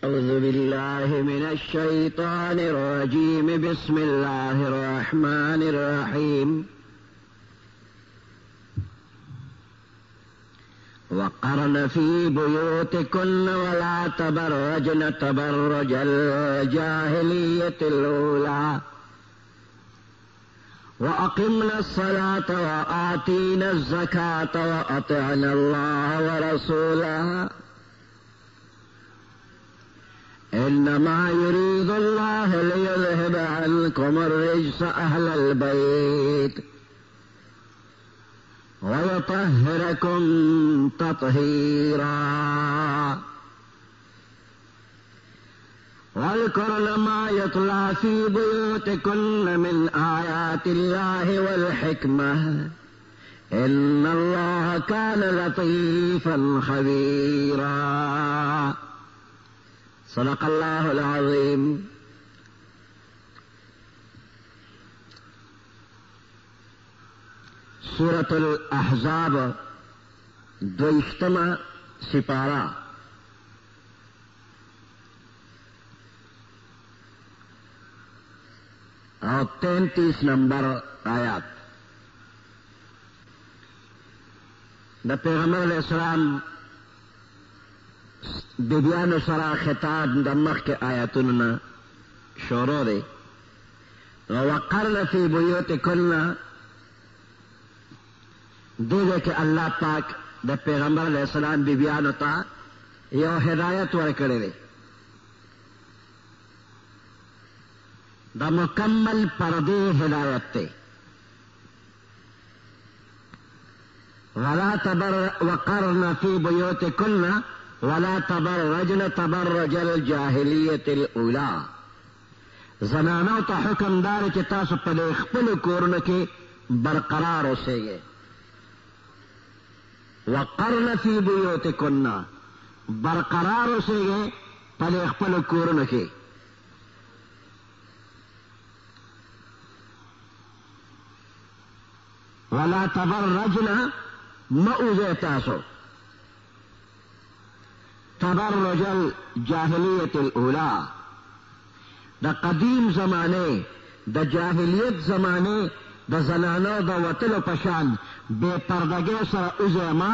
أعوذ بالله من الشيطان الرجيم بسم الله الرحمن الرحيم وقرن في بيوتكن ولا تبرجن تبرج الجاهلية الأولى وأقمنا الصلاة وآتينا الزكاة وأطعنا الله ورسوله إنما يريد الله ليذهب عنكم الرجس أهل البيت ويطهركم تطهيرا واذكرن ما يتلى في بيوتكن من آيات الله والحكمة إن الله كان لطيفا خبيرا صدق الله العظيم. سورة الاحزاب دویشتمہ سپارہ اور 33 نمبر آیات. دا پیغمبر علیہ السلام بیبیانو سرا خطاب دا مخ کے آیاتنا شروع دے. وقرن فی بیوتکن دے کہ اللہ پاک دا پیغمبر علیہ السلام بیبیانو تا یو ہدایت ورکڑے دے دا مکمل پردے ہدایت تے. وقرن فی بیوتکن ولا تبرجن تبرج الجاہلیت الاولا. زنانو تا حکم دار کہ تاسو پدے خپل کورن کے برقرار ہو سے گئے. وقرن فی بیوتکن برقرار ہو سے گئے پدے خپل کورن کے. ولا تبرجن مؤذے تاسو تبرج الجاہلیت الاولا. دا قدیم زمانے دا جاہلیت زمانے دا زنانو دا وطل و پشان بے پردگی سر ازیما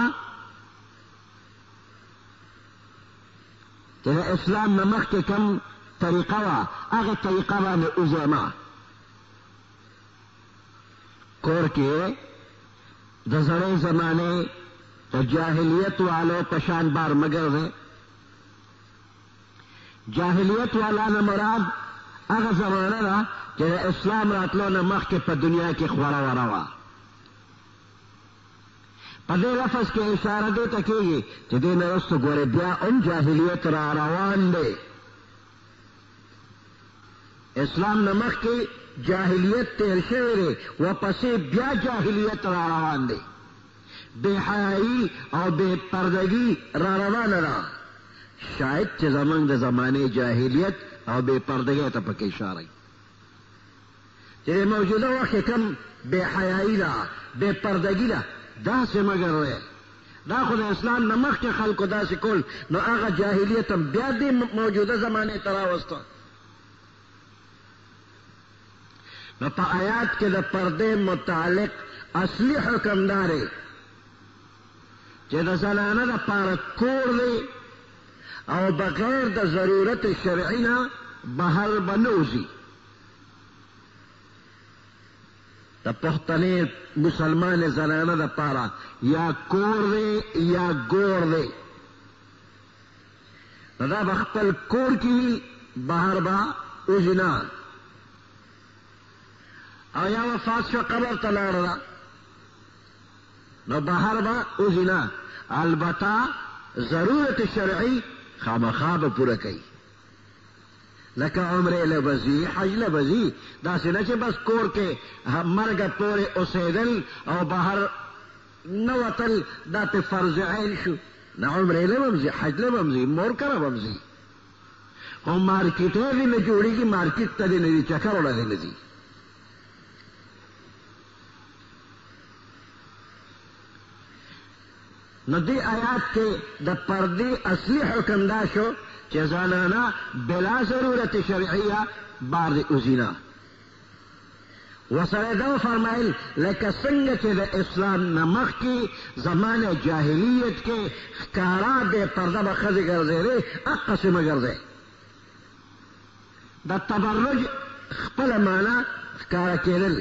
تیرے اسلام نمخ کے کم طریقہ وا اگر طریقہ وا نے ازیما کور کے دا زرے زمانے دا جاہلیت والو پشان بار مگر دے. جاہلیت والا نہ مراد اگر زمانہ دا کہ اسلام راتلو نہ مخ کے پا دنیا کی خورا وروا. پدے لفظ کے اشارہ دے تکیگی کہ دے نرست گورے بیا ام جاہلیت را روان دے. اسلام نہ مخ کی جاہلیت تیر شوئے و پسی بیا جاہلیت را روان دے. بے حیائی اور بے پردگی را روان را. شاید چه زمان دا زمانے جاہلیت اور بے پردگی تا پکی اشارہ چه موجودہ وقت کم بے حیائی دا بے پردگی دا دا سے مگر رہے دا خود اسلام نمخ کے خلق دا سے کل نو آغا جاہلیت ہم بیا دی موجودہ زمانے تراوستا. نو پا آیات کے دا پردے متعلق اصلی حکم دارے چه دا زنانہ دا پارک کور دے او بغیر دا ضرورت شرعینا بہر بنوزی. دا پختنے مسلمان زنانہ دا پارا یا کور دے یا گور دے دا بخپل کور کی بہر با اوزینا او یا وفات شو قبر تلار دا نو بہر با اوزینا. البتہ ضرورت شرعی خامخاب پورا کئی لکا عمرے لبزی حج لبزی دا سنا چے بس کور کے مرگ پورے اسیدل او باہر نوتل دا پہ فرض عین شو. نا عمرے لبمزی حج لبمزی مور کرا بمزی او مارکیٹوں بھی میں جوڑی کی مارکیٹ تا دی ندی چکر اوڑا دی ندی. ندی آیات کے دا پردی اصلی حکم دا شو چې زنانه بلا ضرورت شرعیه بار د اوزینا وسره دا فرمایل لکه څنګه چې د اسلام نه مخکې زمانه جاهلیت کې ښکارا بې پرده به ښځې ګرځېدې هغسې مه ګرځئ د تبرج خپله معنا ښکاره کېدل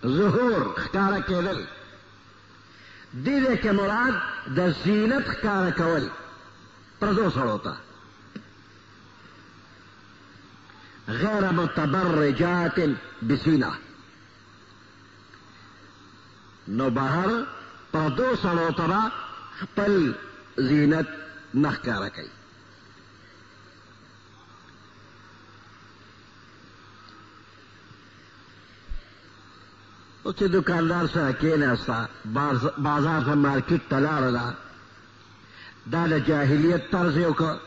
ظهور ښکاره کېدل دې دی کې مراد د زینت ښکاره کول پردو سړو ته غیر متبرجات بزینه نو بهر پردو سړو ته به خپل زینت نه ښکاره کوي او چې دکاندار سره کېناسته بازار ته مارکیټ ته لاړله دا د جاهلیت طرز یې وکړه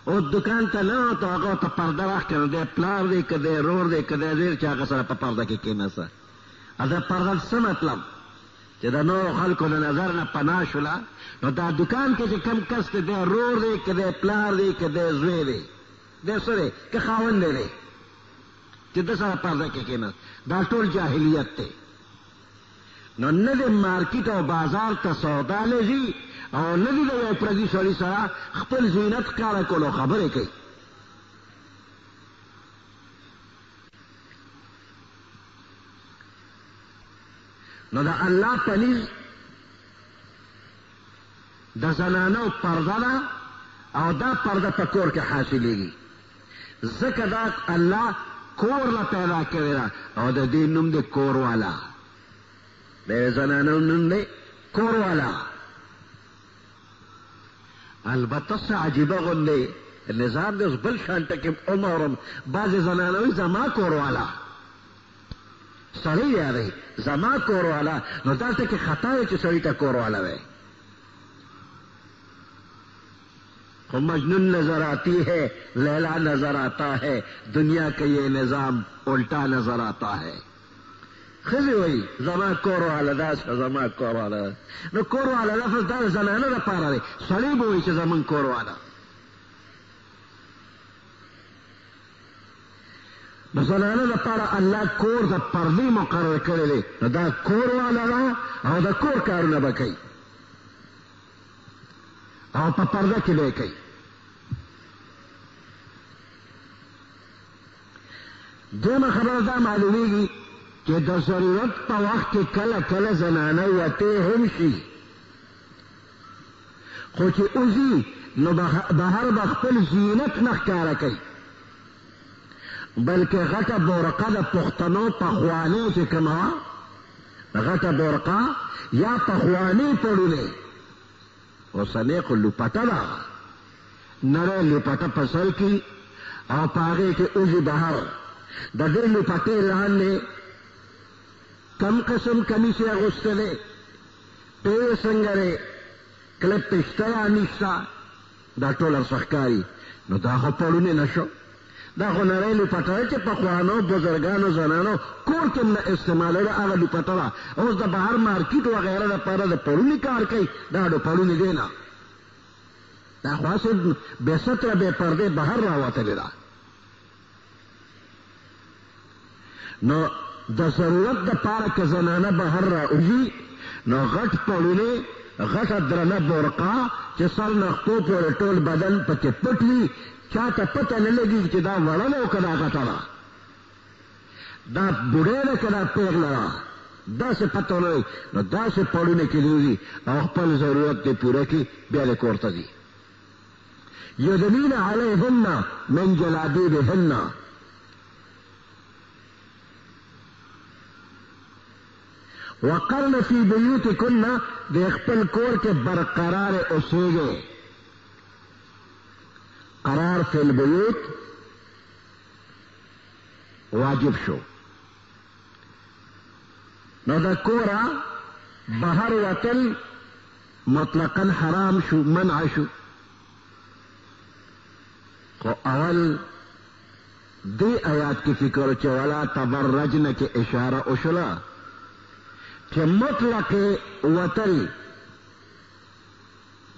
او دکان ته ننوته هغه ته پرده راښکه نو دی پلار دی که دی رور دی که دی زوی چې هغه سره په پرده کې کېناسته دا پرده څه مطلب چې د نورو خلکو د نظر نه پناه شوله نو دا دکان کې چې کم کس دی دی رور دی که دی پلار دی که دی زوی دی دی څه دی که خاوند دی چې د سره پرده کې کېناست دا ټول جاهلیت دی نو نه د مارکیټ او بازار ته سودا لځي او نه دي د یو پردي سړي سره خپل زینت ښکاره کولو خبرې کوي نو د الله په نیز د زنانو پرده ده او دا پرده په کور کې حاصلېږي ځکه دا الله کور لا پیدا کړی ده او د دې نوم دی کور والا د زنانو نوم دی کور والا البته څه عجیبه غوندې نظام دی اوس بل شان ته کې عمرم بعضې زنانوي زما کور والا سړی دی زما کور والا نو دا ټکې خطا دی چې سړي ته کور والا وی خو مجنون نظر آتی ہے لیلا نظر آتا ہے دنیا کا یہ نظام الٹا نظر آتا ہے ښځې وایي زما کور والا داسې زما کور والا نو کور والا لفظ دا زنانه دپاره دی سړی به وایي چې زمونږ کور والا د زنانه دپاره الله کور د پردې مقرر کړی دی نو دا کور والا ده او د کور کارونه به کوي او په پرده کې به یې کوي دویمه خبره دا معلومیږي چې د ضرورت په وخت کې کله کله زنانه وتې هم شي خو چې اوځي نو بهر به خپل زینت نه ښکاره کوي بلکې غټه بورقه د پښتنو پخوانۍ چې کومه وه غټه بورقه یا پخوانۍ پړونې اوسنۍ خو لوپټه ده نری لوپټه په سر کې او په هغې کې اوځي بهر د دې لوپټې لاندې کم قسم کمیس یې اغوستلی پیې څنګه دی کلپ پې شته یا نشته دا ټول ورڅه ښکاري نو دا خو پړونې نه شو دا خو نری لوپټه ده چې پخوانو بزرګانو زنانو کور کې هم نه استعمالوله هغه لوپټه ده اوس د بهر مارکیټ وغیره دپاره د پړونې کار کوي دا د پړونې دی نه دا خو هسې بې ستره بې پردې بهر راوتلې ده نو د ضرورت دپاره که زنانه بهر راوځي نو غټ پړونې غټه درنه بورقه چې سر نختو پورې ټول بدن پکې پټ وي چاته پته نه لګي چې دا وړه ده او که دا غټه ده دا بوډۍ ده که دا پیغله ده داسې پته ونه لګي نو داسې پړونې کې دوزي او خپل ضرورت دې پوره کړي بیا دې کور ته ځي یدنین علیهن من جلابیبهن وقرن فی بیوتکن د خپل کور کې برقرار اوسیږي قرار فی البیوت واجب شو نو د کوره بهر وتل مطلقا حرام شو منع شو خو اول دی آیات کی فکر چې ولا تبرجن کې اشاره وشوله چې مطلق وتل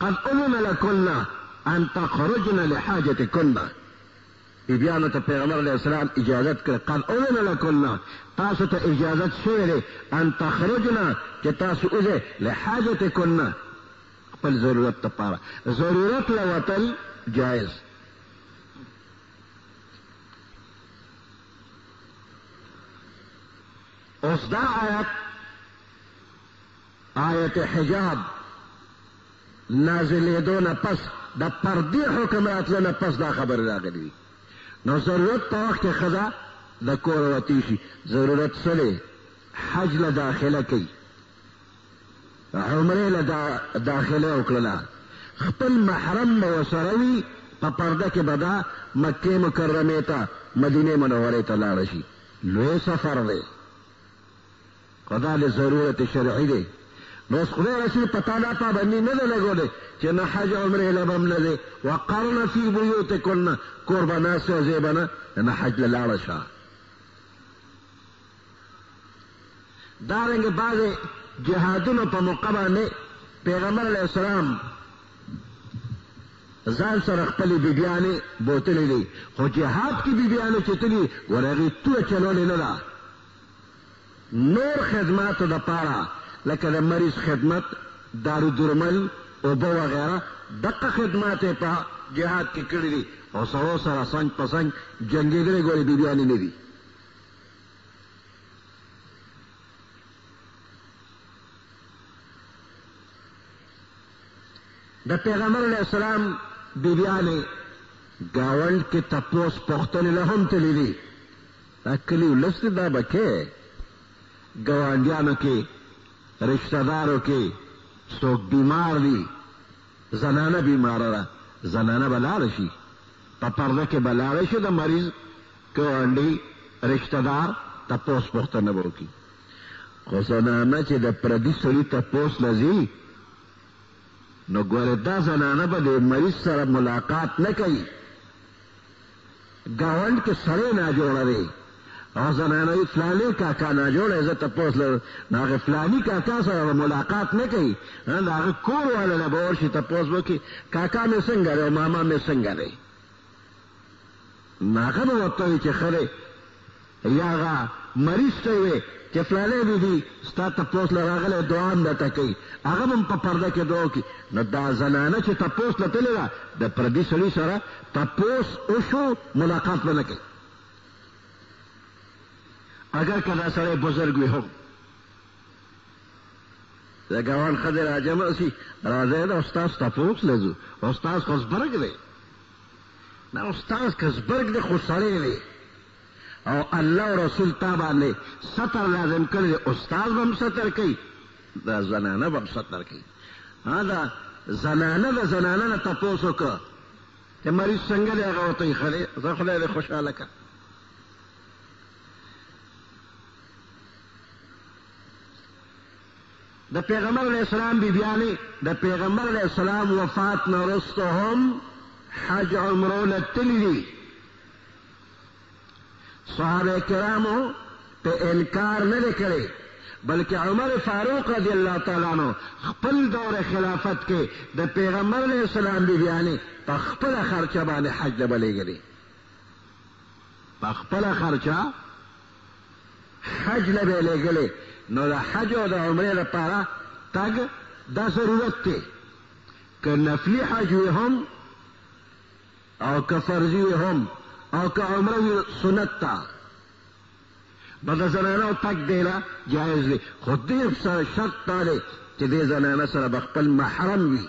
قد أذن لكن أن تخرجن لحاجتكن بیانو ته پیغمبر علیہ السلام اجازت کړ قد اذن لكن تاسو ته اجازت شوه ان تخرجنا چې تاسو اوځه لحاجتكن خپل ضرورت لپاره ضرورت لوتل جائز اوس دا آیت حجاب نازلېدو نه پس د پردې حکم راتلو نه پس دا خبر راغلی نو ضرورت په وخت کې ښځه د کور وتی شي ضرورت سره حج له داخله کوي عمرې له داخله وکړله خپل محرم به ورسره وي په پرده کې به دا مکې مکرمې ته مدینې منورې ته لاړه شي لوی سفر دی خو دا د ضرورت شرعي دی نو اوس خدای رسول پتا دا پابندي نه ده لګولې چې نه حج عمرې له به هم نه دی وقرن فی بیوتکن کور به ناست او ځای به نه حج له لاړه شه دارنګې بعضې جهادونو په موقع باندې پیغمبر علیه السلام ځان سره خپلې بیبیانې بوتلې دي خو جهاد کې بیبیانې چې تلي ور هغې توره چلولې نه ده نور خدماتو دپاره لکه د مریض خدمت دارو درمل اوبه وغیره دقه خدمات یې په جهاد کې کړي دي او سړو سره څنګ په څنګ جنګېدلې ګورې بیبیانې نه دي د پیغمبر علیه السلام بیبیانې ګاونډ کې تپوس پوښتنې له هم تللي دي دا کلي ولس دی دا به کې ګاونډیانو کې رشتہ داروں کے څوک بیمار دي زنانه بیماره ده زنانه به لاړه شي په پرده کې به لاړه شي د مریض ګاونډي رشتہ دار تپوس پوښتنه به وکړي خو زنانه چې د پردي سړي تپوس له ځي نو ګوره دا زنانه به د مریض سره ملاقات نه کوي ګاونډ کې سړی ناجوړه دی او زنانوی فلانی کاکا ناجوړه زه تپوس له هغه فلانی کاکا سره ملاقات نه کوي د هغه کور والا نه به ورشي تپوس وکړي کاکا مې څنګه دی او ماما مې څنګه دی نو هغه به ورته وایي چې ښه دی یا هغه مریض ته یې وایي چې فلانی بیبي ستا تپوس له راغلی دعا هم درته کوي هغه به هم په پرده کې دعا وکړي نو دا زنانه چې تپوس له تلې ده د پردي سړي سره تپوس وشو ملاقات به نه کوي اگر که دا سړی بزرګ وي هم د ګاونډ ښځې راجمع شي راځئ د استاذ تپوس له ځو استاذ خو زبرګ دی نه استاذ که زبرګ دی خو سړی دی او الله او رسول تا باندې ستر لازم کړی دی استاذ به هم ستر کوي دا زنانه به هم ستر کوي دا زنانه د زنانه نه تپوس وکړه چې مریض څنګه دی هغه ورته وایي ښه دی زه خدای دې خوشحاله کړه د پیغمبر علیہ السلام بیبیانې د پیغمبر علیہ السلام وفات نه وروسته هم حج عمرو له تللي دي صحابه کرامو په انکار نه دی کړی بلکې عمر فاروق رضی الله تعالی عنہ خپل دور خلافت کې د پیغمبر علیہ السلام بیبیانې په خپله خرچه باندې حج ته به لېږلې په خپله خرچه حج له به لېږلې نو د حج او د عمرې لپاره تګ دا ضرورت دی که نفلي حج وي هم او که فرضي وي هم او که عمره سنت تا بدا زنانو تک دینا جائز دی. خود دیر سر شرط تالی چې دې زنانه سره بخپل محرم وي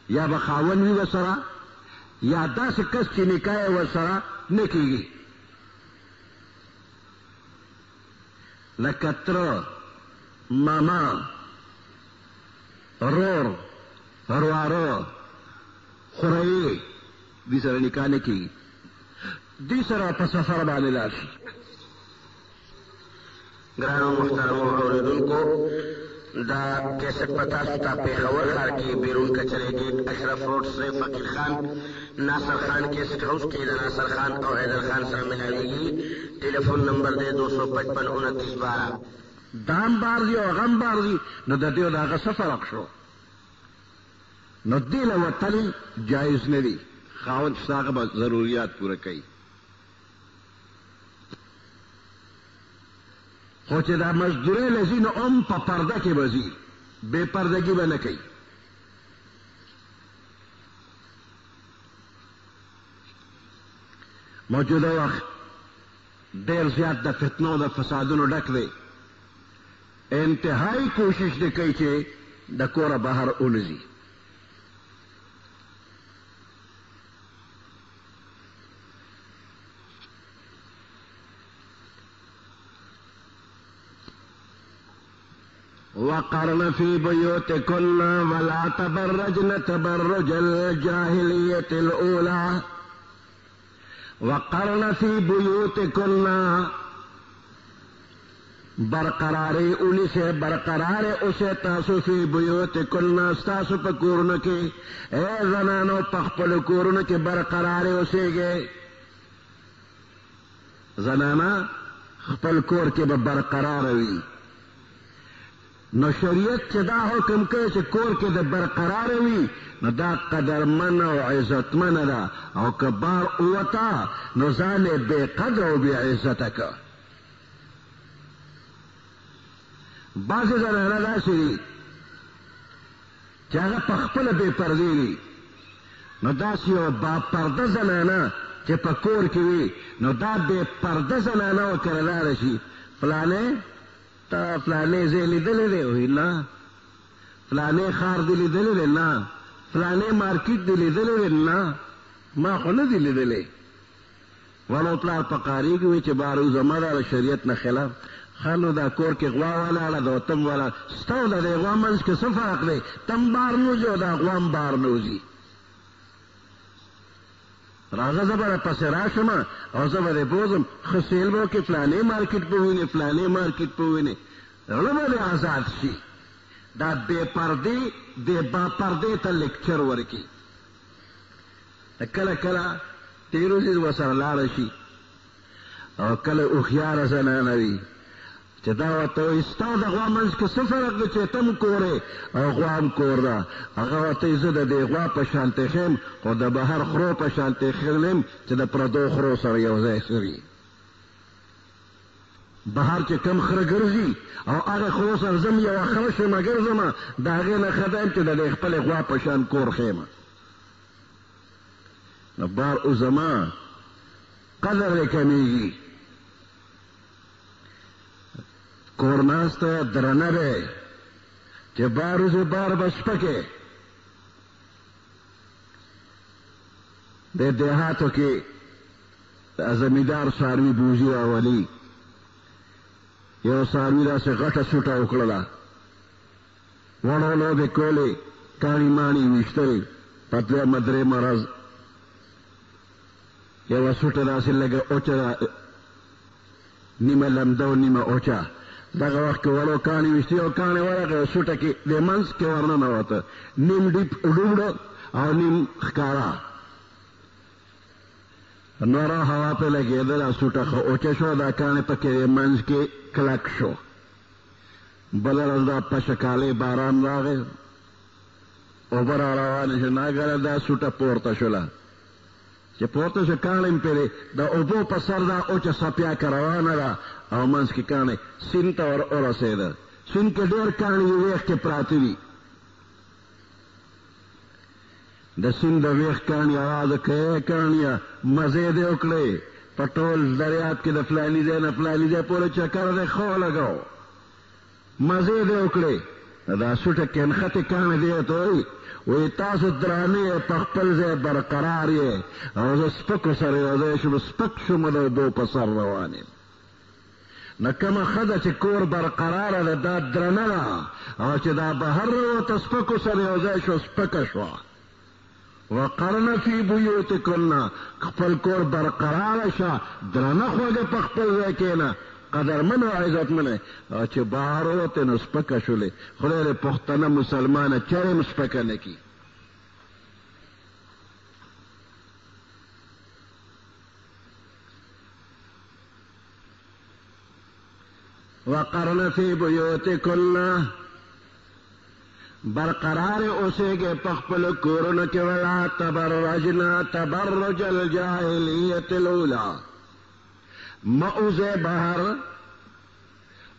یا بخاون وي وسره یا داسې کس چې نکاح ورسره نه کېږي لکه تره ماما رور ورواره خورئ دې سره نکاح نه کېږي دې سره په سفر باندې لاړ شي. ګرانو محترمو اورېدونکو دا کیسټ پتا ستا پېښور ښار کې بیرون کچرې ګیټ اشرف روډ سره فقیر خان ناصر خان کیسټ هاؤس کې د ناصر خان او حیدر خان سره ملاویږي. ټلیفون نمبر دی 255 دام بار دی او غم بار دی نو د دې دغه څه فرق شو نو دې له وتل جایز نه دی. خاوند څنګه به ضرورت پوره کوي خو چې دا مزدوري لذي نو په پرده کې به ځي بې پردګي به نه کوي. موجوده وخت ډېر زیات د فتنو د فسادونو ډک دی. انتهایی کوشش دی کوي چې د کوره بهر ولځي. وقرن في بيوتكن ولا تبرجن تبرج الجاهلية الأولى. وقرن في بيوتكن برقراری اولی سے برقرار اسے تاسو فی بیوتکن ستاسو پا کورن کی اے زنانو پخپل کورن کی برقراری اسے گے. زنانا خپل کور کی برقرار وی نو شریعت چې دا حکم کوي چې کور کې د برقرار وي نو دا قدرمن او عزتمن ده او که بار اوتا نو ځان یې بې قدر او بې عزته که. بعضې زنانه داسې دي چې هغه په خپله بې پردې دي نو داسې یو باپرده زنانه چې په کور کې وي نو دا بې پرده زنانه ورکره لاړه شي فلانې تا فلانې ځای لیدلی دی وایي نه فلانې ښار دې لیدلی دی نه فلانې مارکیټ دې لیدلی دی نه ما خو نه دي لیدلی ولو پلار په قاریږي وایي چې بارو زما دا شریعت نه خلاف خانو دا کور کې غوا ولاړه ده او تم ولاړ ستا او د دې غوا منځ کې څه فرق دی تم بار نوځي او دا غوا هم بار نوځي راځه زه به راپسې راشم او زه به دې بوځم ښه سیل به وکړې فلانې مارکیټ به ووینې فلانې مارکیټ به ووینې زړه به دې آزاد شي. دا بې پردې دې باپردې ته لیکچر ورکړي کله کله تېرو ځي ورسره لاړه شي او کله هوښیاره زنانه وي چې دا ورته وایي ستا د غوا منځ کې څه فرق دی چې ته هم کور او غوا هم کور ده هغه ورته وایي زه د دې غوا په شانتې ښیم خو د بهر خرو په شانتې ښیم چې د پردو خرو سره یو ځای سوي بهر چې کم خره ګرځي او هغه خرو سره زم یوه خره شمه ګرځمه د هغې نه ښه ده چې د دې خپلې غوا په شان کور ښیمه نو بار او زما قدر یې کمیږي. کور ناسته درنه دی چې بار روزې بار به شپکې د دیهاتو کې د زمیندار څاروي بوزي راولي یو څاروي داسې غټه سوټه وکړله وړو لوبې کولې کاڼي ماڼي ویشتل په دویمه درېیمه ورځ یوه سوټه داسې لږه اوچه نیمه لمده او نیمه اوچه دغه وخت کې وړو کاڼي ویشتي او کاڼي ورغه سوټه کې د منځ کې ورننوته نیم ډیپ ډوبړه او نیم ښکاره نوره هوا پې لګېدله سوټه ښه اوچه شوه دا کاڼي پکې منځ کې کلک شو. بله ورځ دا پشکالۍ باران راغی اوبه را روانې شوې ناګره دا سوټه پورته شوله چې پورته شو کاڼی م پرې د اوبو په سر دا اوچه څپیا که روانه ده او منځ کې کاڼی سیند ته ور ورسېده سیند کې ډېر کاڼي وي ویښ کې پراته وي د سیند د ویښ کاڼي اواز کې کاڼیه مزې دې وکړې په ټول دریاب کې د فلاني ځای نه فلاني ځای پورې چکر دې ښه ولګاو مزې دې وکړې دا سوټه کنخته کاڼي دې ته وایي وی تاسو درانه په خپل ځای برقرار یې او زه سپکو سره یو ځای شم سپک شم د اوبو په سر روان یم نو کومه ښځه چې کور برقراره ده دا درنه ده او چې دا بهر راوته سپکو سره یو ځای شو سپکه شوه وقرن فی بیوتکن خپل کور برقراره شه درنه خوږه په خپل ځای کښېنه قدرمن او عزتمن او چې بهر وته نو سپکه شولې خدای دې پښتنه مسلمانه چرې هم سپکه نه کړي وقرن فی بیوتکن برقرار اوسېږئ په خپلو کورونو کې ولا تبرجنا تبرج الجاهلیت الاولی مؤذ بهر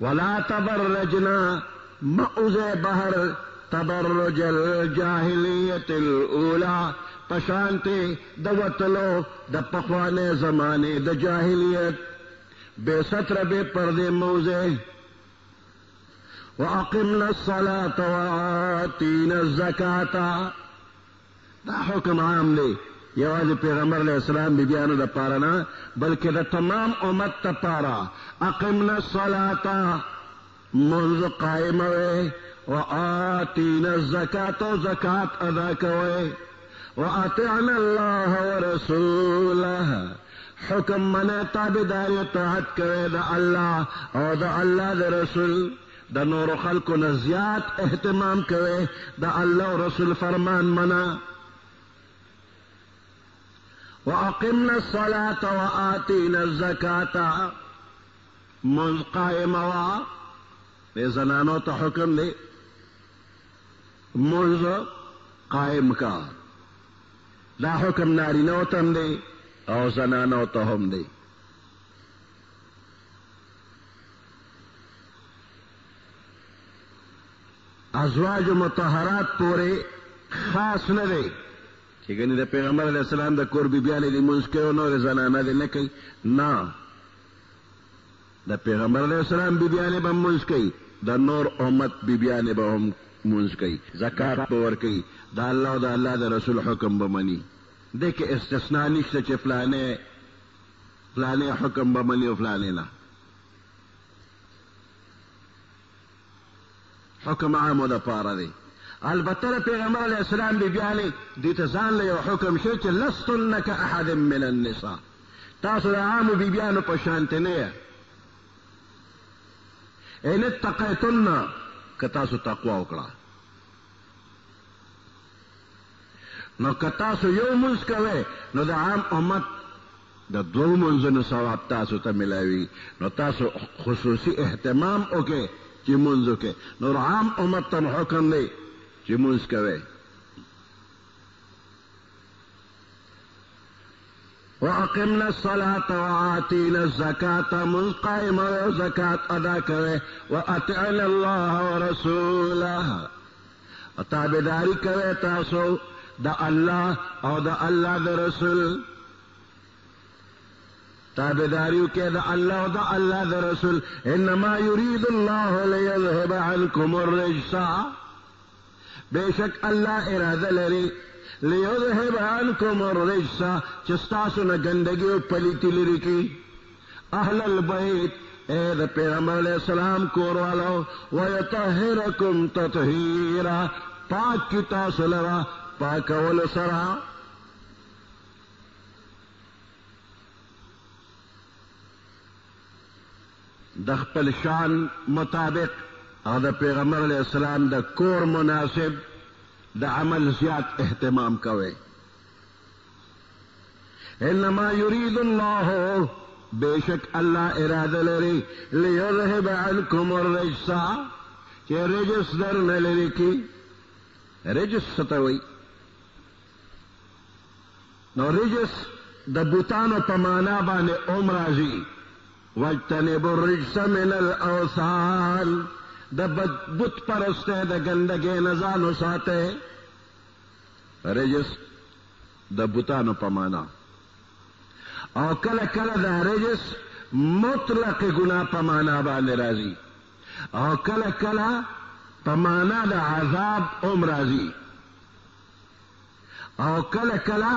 ولا تبرجنا مؤذ بهر تبرج الجاهلیت الاولی پشانتی د وتلو د پخوانه زمانه د جاهلیت بے ستر بے پردے موزے وَأَقِمْنَا الصَّلَاةَ وَآتِينَا الزَّكَاةَ دا حکم عام دی یوازې پیغمبر علیہ السلام بیبیانو د پاره نه بلکې د تمام امت ته پاره اقمنا الصلاة منذ قائموي وآتينا الزكاة زکات ادا کوي وأطعنا الله ورسوله حکم منه تابعداري اطاعت کوي د الله او د الله د رسول د نور خلقو نه زیات اهتمام کوي د الله او رسول فرمان منه وأقمنا الصلاة وآتينا الزكاة منذ قائموا دے زنانوں تا حکم دے منذ قائم کا دا حکم نارینوں تم دے او زنانوں تا ہم دے ازواج مطہرات پورے خاص نہ دے چې ګنې د پیغمبر علیہ السلام د کور بیبیانې دې مونځ کوي او نورې زنانه دې نه کوي نه د پیغمبر علیہ السلام بیبیانې به مونځ کوي د نور امت بیبیانې به هم مونځ کوي زکات به ورکوي د الله او د الله د رسول حکم به مني دې کې استثنا نشته چې فلانې حکم به مني او فلانې نه حکم عامو د پاره دی البته پیغمبر علیہ السلام بیبیانې دې ته ځان له یو حکم شي چې لستن کاحد من النساء تاسو د عامو بیبیانو په شانته نه ان اتقیتن که تاسو تقوا وکړه نو که تاسو یو مونځ کوئ نو د عام امت د دوو مونځونو ثواب تاسو ته ملاوي نو تاسو خصوصي اهتمام وکړئ چې مونځ وکړئ نور عام امت ته حکم دی چې مونځ کوئ وَأَقِمْنَا الصَّلَاةَ وَآتِينَا الزَّكَاةَ منذ قائم و زکات ادا کوئ وَأَطِعْنَا اللَّهَ وَرَسُولَهُ تابعداری کوئ تاسو د الله او د الله د رسول تابعداریو کې د الله او د الله د رسول انما يريد الله ليذهب عنكم الرجس بیشک الله اراده لري لیذهب عنکم الرجس چې ستاسو نه ګندګي او پلیتی لري کی اهل البیت اے د پیغمبر علیہ السلام کور والو ویطهرکم تطهیرا پاک کی تاسو لرا پاکول سرا د خپل شان مطابق او د پیغمبر علیہ السلام د کور مناسب د عمل زیات اهتمام کوئ انما يريد الله بیشک الله اراده لري ليذهب عنكم الرجس چې رجس در نه لري کی رجس ستوي نو رجس د بوتانو په معنا باندې راځي واجتنبوا الرجس من الاوثان د بت پرسته د ګندګۍ نه ځان وساته رجس د بوتانو په معنا او کله کله د رجس مطلق گناه په معنا باندې راځي او کله کله په معنا د عذاب هم راځي او کله کله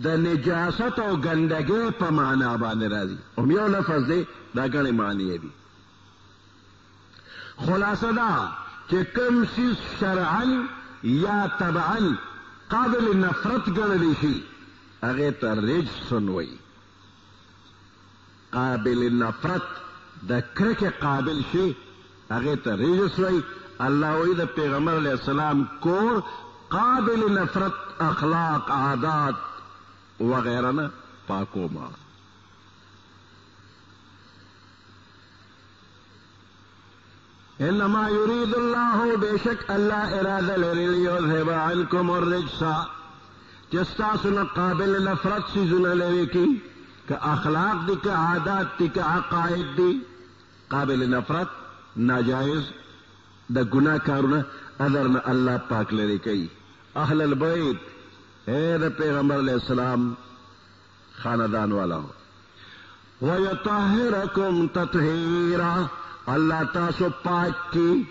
د نجاست او ګندګۍ په معنا باندې راځي هم یو لفظ دی دا ګڼې معنی دي خلاصه دا چې کوم څیز شرعا یا طبعا قابل نفرت ګڼلی شي هغې ته رجس وایي قابل نفرت د کرکې قابل شي هغې ته رجس وایي الله وایي د پیغمبر علیه السلام کور قابل نفرت اخلاق عادات وغیرہ نه پاکو ما انما يريد الله بشك الله اراده لري ليذهب عنكم الرجس جستاسنا قابل نفرت سيزنا لري کی کہ اخلاق دی کہ عادات دی کہ عقائد دی قابل نفرت ناجائز دا گناہ کارونه ادرنا الله پاک لري کی اهل البيت اے دا پیغمبر علیہ السلام خاندان والا ہو وَيَطَهِّرَكُمْ تَطْهِيرًا اللہ تاسو پاک کی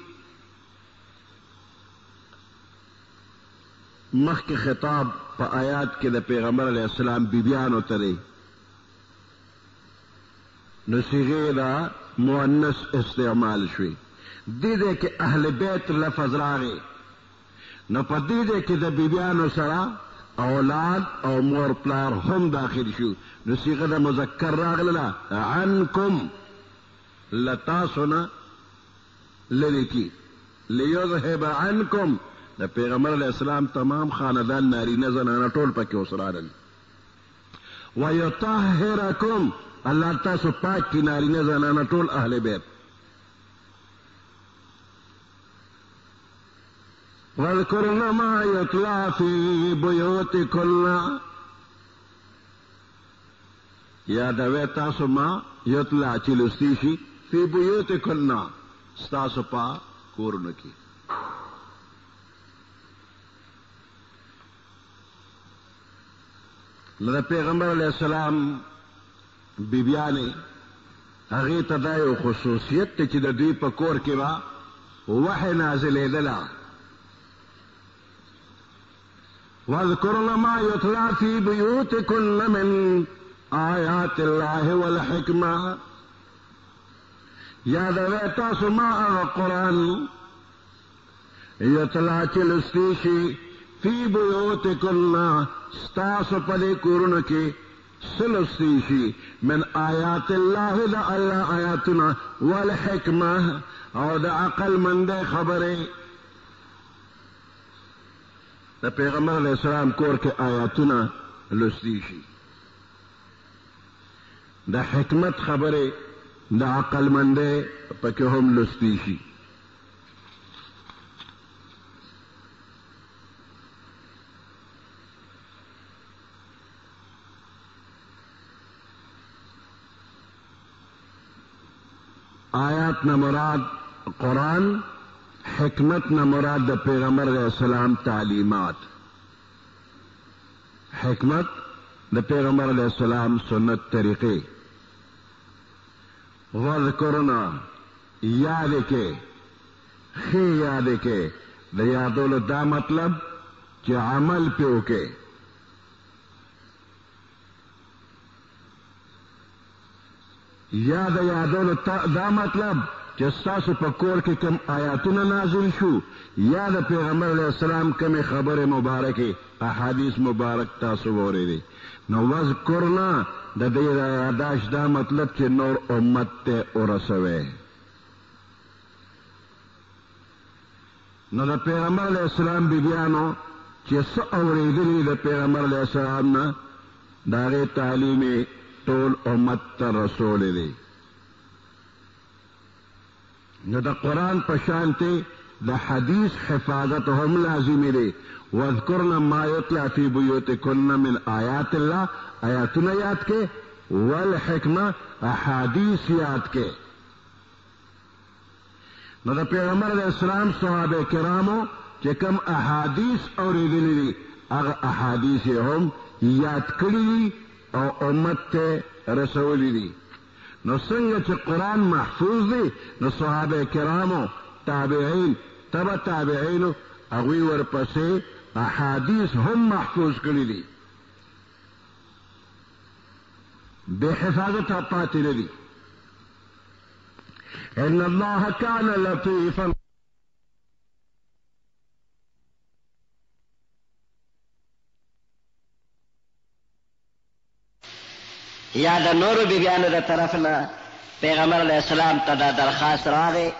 مخ کے خطاب پا آیات کے دا پیغمبر علیہ السلام بیبیانو ترے نصیغے دا مؤنث استعمال شوی دیدے کہ اہل بیت لفظ راغے نو پا دیدے کہ دا بیبیانو سرا اولاد او مور پلار هم داخل شو نو صيغه د مذکر راغله عنکم لتاسنا للیکی لیذهب عنکم د پیغمبر علیہ السلام تمام خاندان نارینه زنانه ټول پکې وسرادل ويطهرکم الله تاسو پاک کی نارینه زنانه ټول اهل بیت واذکرن ما یتلی فی بیوتکن یادوی تاسو ما یتلی چې لستی شي فی بیوتکن ستاسو پا کورونو کې لده پیغمبر علیہ السلام بیبیانې هغې ته دا یو خصوصیت دی چې د دوی په کور کې به وحی نازلېدله واذکرن ما یتلی فی بیوتکن من آیات الله والحکمة یادوی تاسو ما هغه قرآن یتلی چې لستی شي فی بیوتکن ستاسو په دې کورونو کې سلستی شي من آیات الله دا الله آیاتنا والحکمة او دا عقل منده خبره دا پیغمبر علیہ السلام کور کے آیاتنا لستی شي دا حکمت خبره دا عقل منده پکې هم لستی شي آیات نہ مراد قرآن حکمت نہ مراد دا پیغمبر علیہ السلام تعلیمات حکمت دا پیغمبر علیہ السلام سنت طریقے وذکرنا یاد کے خی یاد کے دا یادولو دا مطلب کہ عمل پیو کے یاد یادولو دا مطلب چې ستاسو په کور کې کوم آیاتونه نازل شو یا د پیغمبر علیہ السلام کومې خبرې مبارکې احادیث مبارک تاسو واورېدې نو وذکرنا د دې یاداشت دا مطلب چې نور امت ته ورسوئ نو د پیغمبر علیہ السلام بیبیانو چې څه اورېدلي د پیغمبر علیہ السلام نه د هغې تعلیم ټول امت ته رسولی دی نو دا قرآن پشانتے دا حدیث حفاظت هم لازمی دے واذکرن ما یتلی فی بیوتکن من آیات اللہ آیاتنا یاد کے والحکمہ احادیث یاد کے نو دا پیغمبر علیہ السلام صحابہ کرامو چکم احادیث اوریدلی دی اغا احادیث هم یاد کړی او امت ته رسولی دي. نو څنګه چې قرآن محفوظ دی نو صحابه کرامو تابعین تبع تابعینو هغوی ورپسې احادیث هم محفوظ کړي دي، بے حفاظت پاتې نه دي. ان الله كان لطيفا یا د نورو بیبیانو د طرف نه پیغمبر علیہ السلام ته دا درخواست راغی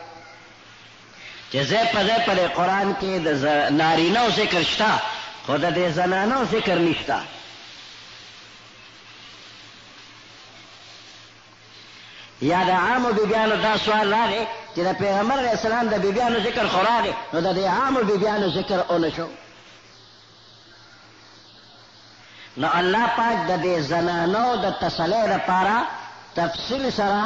چې ځای په ځای په قرآن کې د نارینهو ذکر شته خو د دې زنانو ذکر نشته. یا د عامو بیبیانو دا سوال راغی چې د پیغمبر علیہ السلام د بیبیانو ذکر خو راغی نو د دې عامو بیبیانو ذکر اونه شو. نو الله پاک د دې زنانو د تسلی لپاره تفصیل سره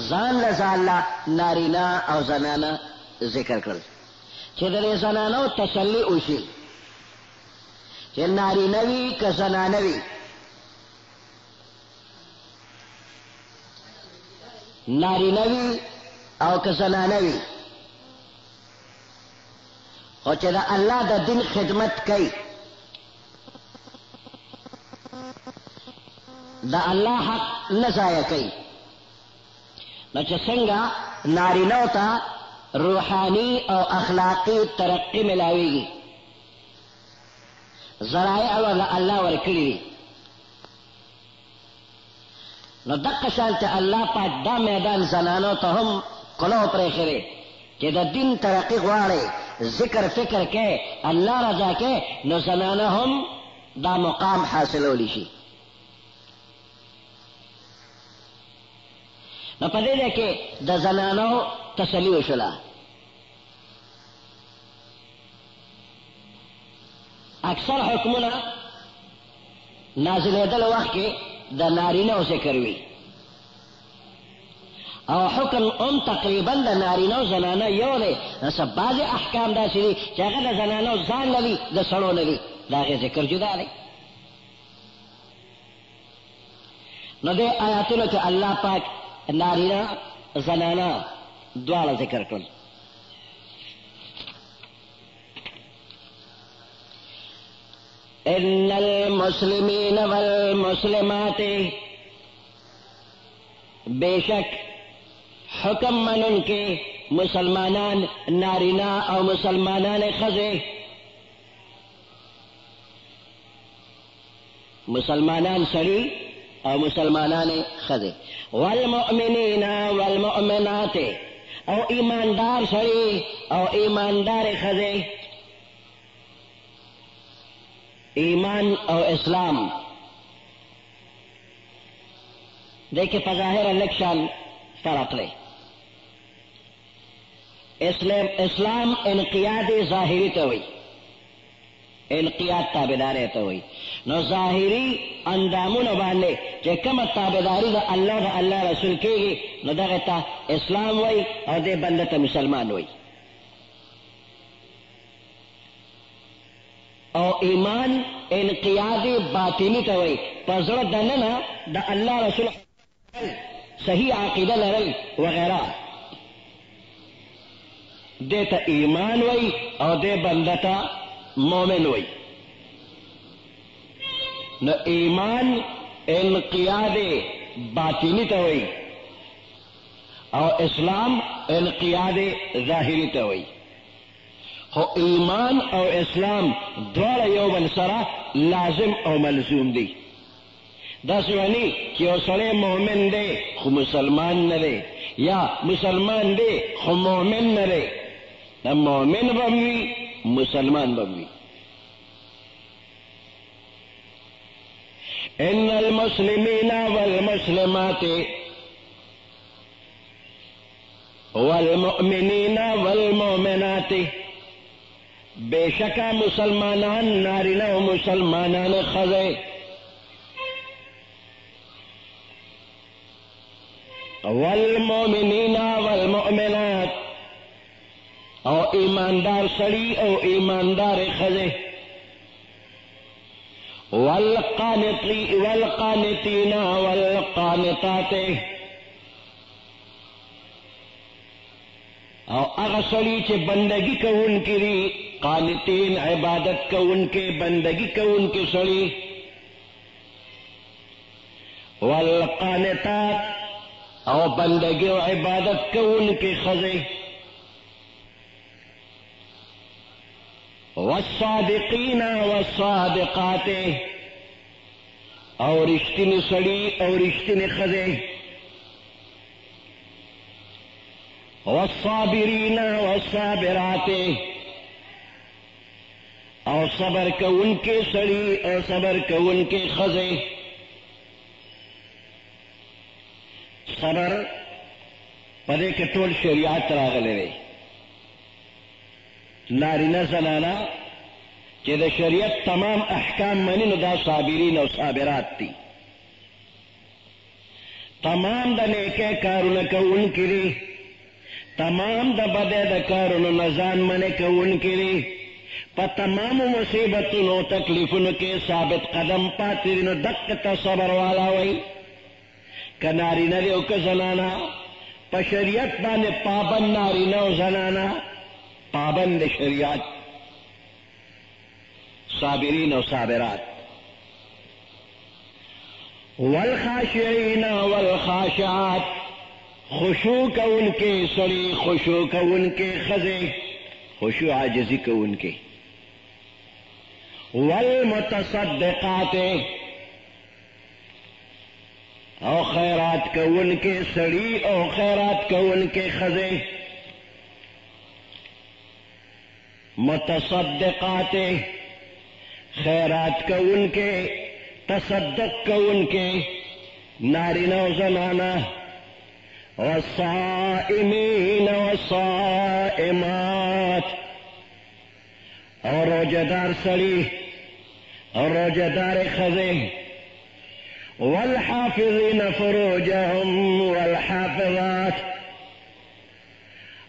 ځان له ځان نارینه او زنانه ذکر کړل چې د دې زنانو تسلی وشي چې نارینه وي که زنانه وي. نارینه وي او که زنانه وي خو چې د الله د دین خدمت کوي، د الله حق نه ضایع کوي. نو چې څنګه نارینهو ته روحانی او اخلاقی ترقی ملاویږي، ذرایع الله ورکړي دي، نو دقه شانته الله پاک دا میدان زنانو ته هم کلو پرېښی دی چې د دین ترقی غواړي، ذکر فکر کې الله رضا کې، نو زنانه هم دا مقام حاصلولی شي. نو په دې کې د زنانو تسلی وشوله. اکثر حکمونه نازلېدل وخت کې د نارینهو ذکر وي او حکم هم تقریبا د نارینهو زنانه یو دی. بعضې احکام داسې دي چې هغه د زنانو ځان نه وي، د سړو نه وي، د هغې ذکر جدا دی. نو دې آیاتونو کې الله پاک نارینه زنانه دواړه ذکر کړل. ان المسلمین والمسلمات، بے شک حکم منن کے مسلمانان نارینہ او مسلمانان خزے، مسلمانان سڑی او مسلمانان خزے، والمؤمنین والمؤمنات، او ایماندار سڑی او ایماندار خزے، ایمان او اسلام دیکھیں بظاہر الکشان فرق لے. اسلام انقیاد ظاہری تو ہوئی، انقیاد تابداری تو ہوئی. نو ظاہری اندامون باندے کہ کم تابداری دا اللہ رسول کی گی نو دغتا اسلام ہوئی اور دے بندتا مسلمان ہوئی. او ایمان انقیادی باطنی ته وای، پزړه دننه د الله رسول صحیح عقیده لرل وغیرہ دیتا ایمان وای او دے بندتا مومن وای. نو ایمان انقیاد باطنی ته وای او اسلام انقیاد ظاهری ته وای. خو ایمان او اسلام دواړه یو بل سره لازم او ملزوم دي. داسې ونی چې یو سړی مؤمن دی خو مسلمان نه دی، یا مسلمان دی خو مؤمن نه دی، نه مؤمن به وي مسلمان به وي. ان المسلمین والمسلمات والمؤمنین والمؤمنات، بے شکا مسلمانان نارینہ و مسلمانان خزے، والمؤمنین والمؤمنات، او ایماندار سڑی او ایماندار خزے، والقانتین والقانتات، او هغه سړي چې بندگی کوونکي دي، قانتین عبادت کوونکي، بندگی کوونکي سړي، والقانتات او بندگی او عبادت کوونکي ښځې، والصادقین والصادقات او رښتینی سړي او رښتینی ښځې، والصابرین والصابرات او صبر کوونکي سړي او صبر کوونکي ښځې. صبر پدې کې ټول شریعت راغلی دی، نارینه زنانه چې د شریعت تمام احکام مني نو دا صابرین او صابرات دي. تمام د نیکه کارونه کوونکي دي، تمام د بدې د کارونو نه ځان منع کوونکي دي، په تمامو مصیبتونو تکلیفونو کې ثابت قدم پاتې دي، نو دقه ته صبر والا وایي. که نارینه دی او که زنانه، په شریعت باندې پابند نارینه او زنانه، پابند شریعت، صابرین او صابرات. والخاشعین والخاشعات خشوع کوونکي سړي، خشوع کوونکي ښځې، خشوع عاجزي کوونکي. والمتصدقات او خیرات کوونکي سړي او خیرات کوونکي ښځې. متصدقات خیرات کوونکي، تصدق کوونکي نارینه او زنانه. والصائمین والصائمات او روزدار سړي او روزدار ښځې. والحافظین فروجهم والحافظات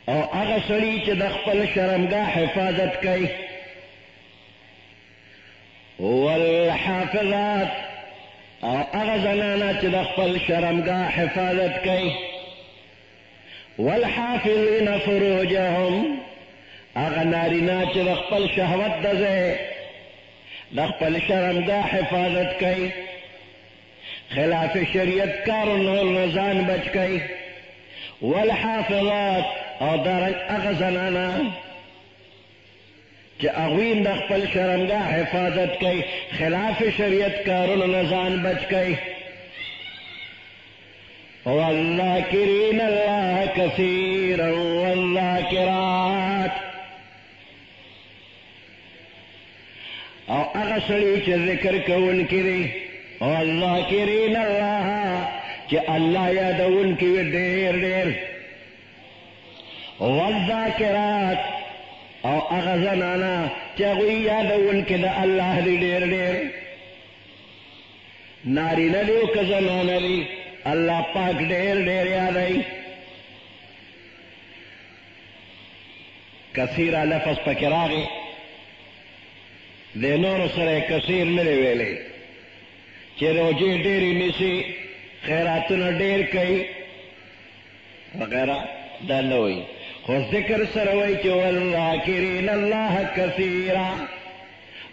او هغه سړي چې د خپل شرمګاه حفاظت کوي. والحافظات او هغه زنانه چې د خپل شرمګاه حفاظت کوي. والحافظین فروجهم هغه نارینه چې د خپل شهوت د ځای د خپل شرمګاه حفاظت کوي، خلاف شریعت کارونو نه ځان بچ کوي. والحافظات او دارنګ هغه زنانه چې هغوی د خپل شرمګاه حفاظت کوي، خلاف شریعت کارونو نه ځان بچ کوي. والذاکرین الله کثیرا والذاکرات او هغه سړي چې ذکر کوونکي دي. والذاکرین الله چې الله یادونکي وي ډېر ډېر. والذاکرات او هغه زنانه چې هغوی یادونکي د الله دي ډېر ډېر. نارینه دي او که زنانه دي، الله پاک ډېر ډېر یادوي. کثیره لفظ پکې راغی، د نورو سره کثیر نه دی ویلی چې روجې ډېرې نیسي، خیراتونه ډېر کوي وغیره، دا نه وایي، خو ذکر سره وایي چې والذاکرین الله کثیرا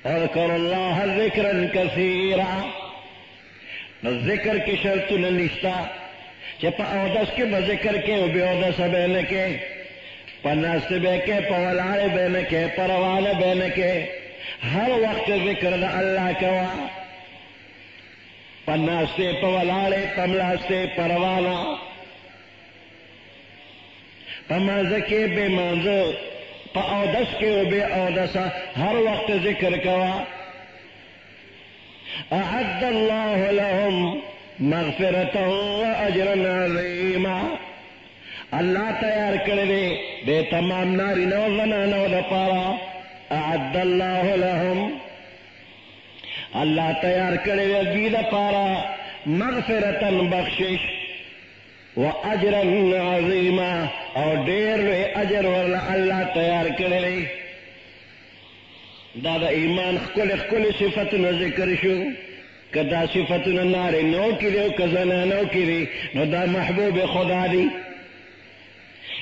اذکر الله ذکرا کثیرا. نو ذکر کې شرطونه نشته چې په اودس کې به ذکر کې او بې اودسه به نه کې، په ناستې به کې، په ولاړې به نه کې، په روانه به نه کې، هر وخت ذکر د الله کوه. په ناستې، په ولاړې، په ملاستې، په روانه، په مانځه کې، بې مانځه، په اودس کې او بې اودسه، هر وخت ذکر کوه. اعد الله لهم مغفرة واجرا عظیما. الله تیار کړی دی د تمام نارینه او زنانو دپاره. اعد الله لهم، الله تیار کړی دی دوی دپاره مغفرة بخشش، واجرا عظیما او ډېر لوی اجر ورله الله تیار کړی دی. دا دا ایمان خکل صفتنا ذکر شو که دا صفتنا نارینو کی دی او که زنانو کی دی نو دا محبوب خدا دی.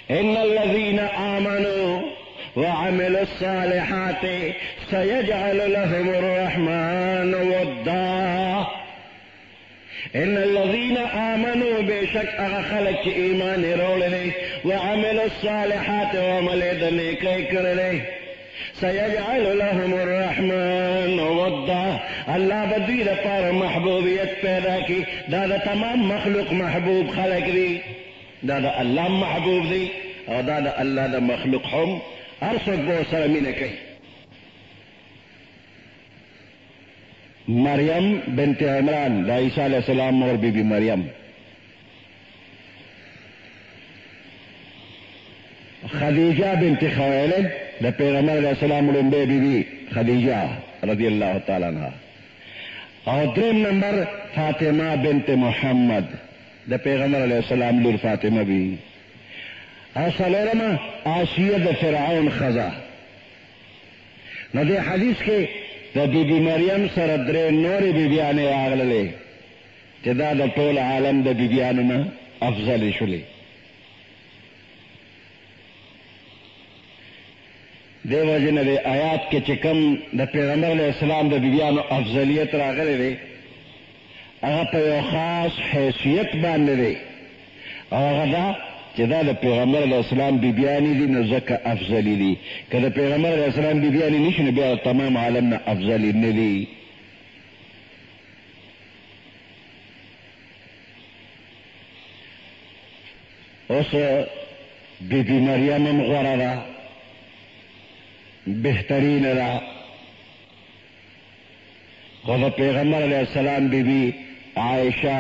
ان الذين آمنوا وعملوا الصالحات سيجعل لهم الرحمن ودا. ان الذين آمنوا بشك اغخلق ایمان رولنے وعملوا الصالحات وعمل دنیکی کرنے سيجعل لهم الرحمن ودا. اللہ بدوی دا پار محبوبیت پیدا کی. دا تمام مخلوق محبوب خلق دی. دا اللہ محبوب دی او دا اللہ دا مخلوق ہم ہر سوک بو سر مینہ کئی. مریم بنت عمران دا عیسیٰ علیہ السلام اور بی بی مریم خدیجہ بنت خویلد دا پیغمبر علیہ السلام لنبے بی بی خدیجہ رضی اللہ تعالیٰ عنہ. اور درم نمبر فاطمہ بنت محمد دا پیغمبر علیہ السلام لور فاطمہ بی. اور سلورمہ آسیہ دا فرعون خزا. نو دے حدیث کے دا بی بی مریم سر درے نوری بی بیانے آغللے چہ دا دا طول عالم دا بی بیانونا افضل شلے. دے وجہ دے آیات کے چکم دا پیغمبر علیہ السلام دا بی بیانو افضلیت راغلے دے اگر پہ یو خاص حیثیت باندے دے اگر دا چہ دا پیغمبر علیہ السلام بی بیانی دی نو زکا افضلی دی. کہ دا پیغمبر علیہ السلام بی بیانی نشن بیا تمام عالم نا افضلی ندی. اس بی بی مریم غورا دا بہترین دا خود پیغمبر علیہ السلام بی بی عائشہ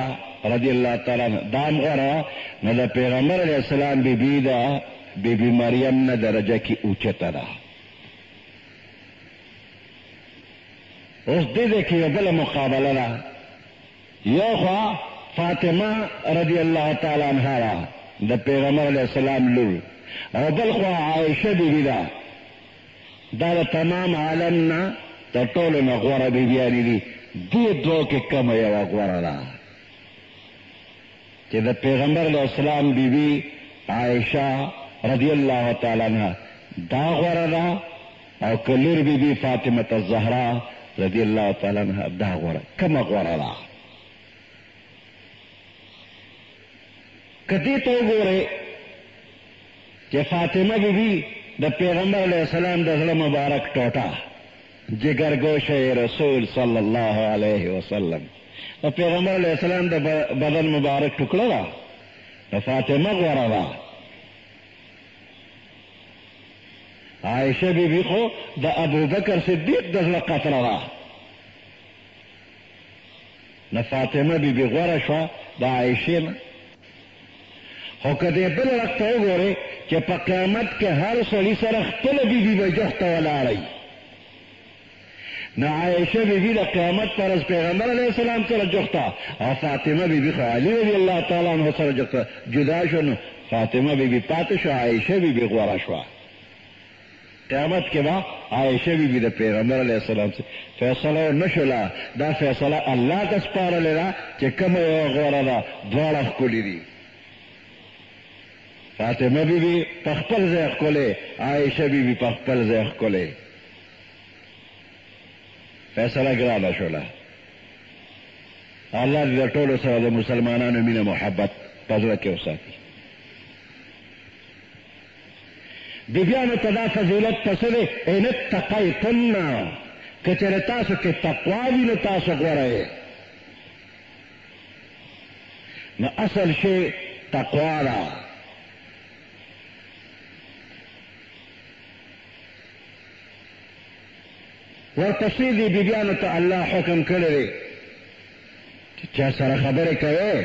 رضی اللہ تعالیٰ دام غورا نہ دا پیغمبر علیہ السلام بی بی دا بی بی مریم نہ درجہ کی اوچتا دا. اس دے دیکھی بل مقابلہ دا یو خواہ فاطمہ رضی اللہ تعالیٰ عنہ دا دا پیغمبر علیہ السلام لور اور بل خواہ عائشہ بی بی دا تمام عالم نا تا طول نا غورا بی بیانی دی. دی دو کے کم یو غورا دا کہ دا پیغمبر علیہ السلام بی بی عائشہ رضی اللہ تعالیٰ عنہ دا غورا دا او کلور بی بی فاطمہ الزہرا رضی اللہ تعالیٰ عنہ دا غورا کم غورا دا. کدی تو گورے کہ فاطمہ بی بی دا پیغمبر علیہ السلام دا ظلم مبارک ٹوٹا جگر گوش رسول صلی اللہ علیہ وسلم. دا پیغمبر علیہ السلام دا بدن مبارک ٹکڑا دا دا فاطمہ غورا دا. عائشہ بی بی خو دا ابو بکر صدیق دا ظلم قطرہ دا دا فاطمہ بی بی غورا شوا دا عائشہ نا. خو کدے بل رکھتا ہو گورے کہ پا قیامت کے ہر سلی سر اختل بی بی بجوختا والا رئی. نہ عائشہ بی بی دا قیامت پر از پیغمبر علیہ السلام سر جوختا اور فاطمہ بی بی علی رضی اللہ تعالیٰ عنہ سر جوختا جدا شو. نو فاطمہ بی بی پاتشو عائشہ بی بی غورا شوا. قیامت کے بعد عائشہ بی بی دا پیغمبر علیہ السلام سے فیصلہ نشلا. دا فیصلہ اللہ کا سپارا لینا کہ کم یو غورا دا دوارا کلی دی. فاطمہ بی بی پخپل زیخ کولے عائشہ بی بی پخپل زیخ کولے. فیصلہ گرانا شولا. اللہ دی ټولو سره د مسلمانانو مینه محبت پزړه کې وساتي. بیبیانو ته دا فضیلت پس دی ان اتقیتن که چېرې تاسو کې تقوا وي نو تاسو غوره یې. نو اصل شی تقوا ده. ورپسې دی بیبیانو ته الله حکم کړی دی چې چا سره خبرې کوې